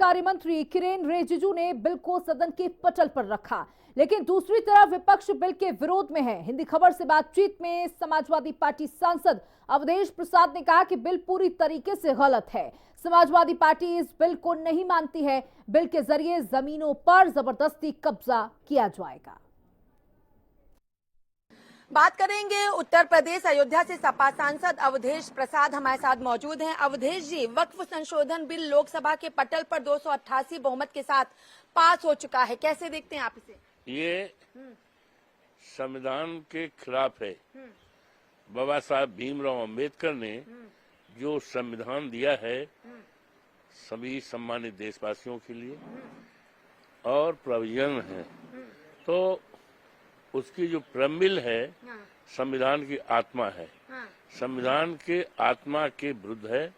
कार्य मंत्री किरेन रिजिजू ने बिल को सदन के पटल पर रखा, लेकिन दूसरी तरफ विपक्ष बिल के विरोध में है। हिंदी खबर से बातचीत में समाजवादी पार्टी सांसद अवधेश प्रसाद ने कहा कि बिल पूरी तरीके से गलत है। समाजवादी पार्टी इस बिल को नहीं मानती है। बिल के जरिए जमीनों पर जबरदस्ती कब्जा किया जाएगा। बात करेंगे उत्तर प्रदेश अयोध्या से। सपा सांसद अवधेश प्रसाद हमारे साथ मौजूद हैं। अवधेश जी, वक्फ संशोधन बिल लोकसभा के पटल पर 288 बहुमत के साथ पास हो चुका है, कैसे देखते हैं आप इसे? ये संविधान के खिलाफ है। बाबा साहब भीमराव अंबेडकर ने जो संविधान दिया है सभी सम्मानित देशवासियों के लिए और प्रोविजन है, तो उसकी जो प्रमिल है संविधान की आत्मा है, संविधान के आत्मा के विरुद्ध है।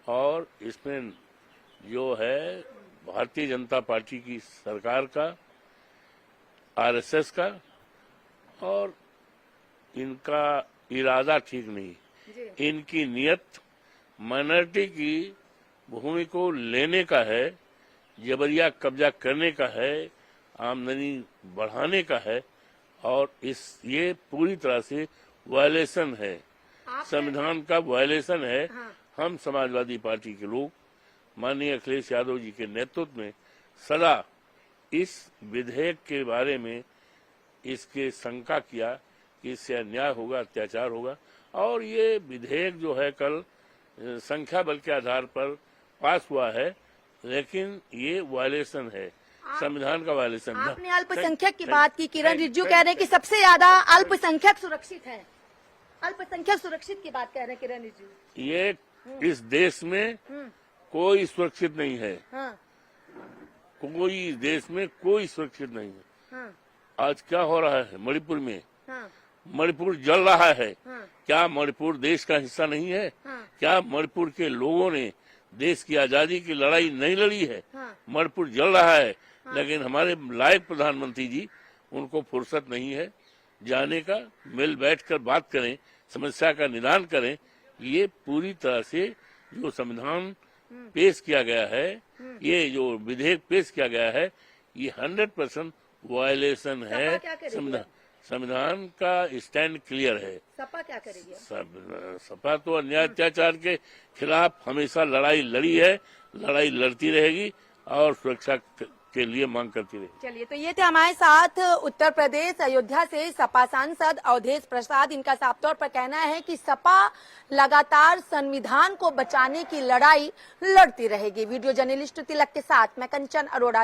और इसमें जो है भारतीय जनता पार्टी की सरकार का, आरएसएस का और इनका इरादा ठीक नहीं। इनकी नियत माइनॉरिटी की भूमि को लेने का है, जबरिया कब्जा करने का है, आमदनी बढ़ाने का है और ये पूरी तरह से वायलेशन है, संविधान का वायलेशन है। हम समाजवादी पार्टी के लोग माननीय अखिलेश यादव जी के नेतृत्व में सदा इस विधेयक के बारे में इसके शंका किया कि इससे अन्याय होगा, अत्याचार होगा। और ये विधेयक जो है कल संख्या बल के आधार पर पास हुआ है, लेकिन ये वायलेशन है, संविधान का वायलेशन। आपने अल्पसंख्यक की बात की, किरेन रिजिजू कह रहे हैं कि सबसे ज्यादा अल्पसंख्यक सुरक्षित है। अल्पसंख्यक सुरक्षित की बात कह रहे हैं किरेन रिजिजू। ये इस देश में कोई सुरक्षित नहीं है, कोई देश में कोई सुरक्षित नहीं है। आज क्या हो रहा है मणिपुर में? मणिपुर जल रहा है। क्या मणिपुर देश का हिस्सा नहीं है? क्या मणिपुर के लोगों ने देश की आजादी की लड़ाई नहीं लड़ी है? मणिपुर जल रहा है, लेकिन हमारे लायक प्रधानमंत्री जी, उनको फुर्सत नहीं है जाने का, मिल बैठकर बात करें, समस्या का निदान करें। ये पूरी तरह से जो संविधान पेश किया गया है, ये जो विधेयक पेश किया गया है, ये 100% वायलेशन है। संविधान का स्टैंड क्लियर है। सपा क्या करेगी? सपा तो अन्याय अत्याचार के खिलाफ हमेशा लड़ाई लड़ी है, लड़ाई लड़ती रहेगी और सुरक्षा के लिए मांग करती रहेगी। चलिए, तो ये थे हमारे साथ उत्तर प्रदेश अयोध्या से सपा सांसद अवधेश प्रसाद। इनका साफ तौर पर कहना है कि सपा लगातार संविधान को बचाने की लड़ाई लड़ती रहेगी। वीडियो जर्नलिस्ट तिलक के साथ मैं कंचन अरोड़ा।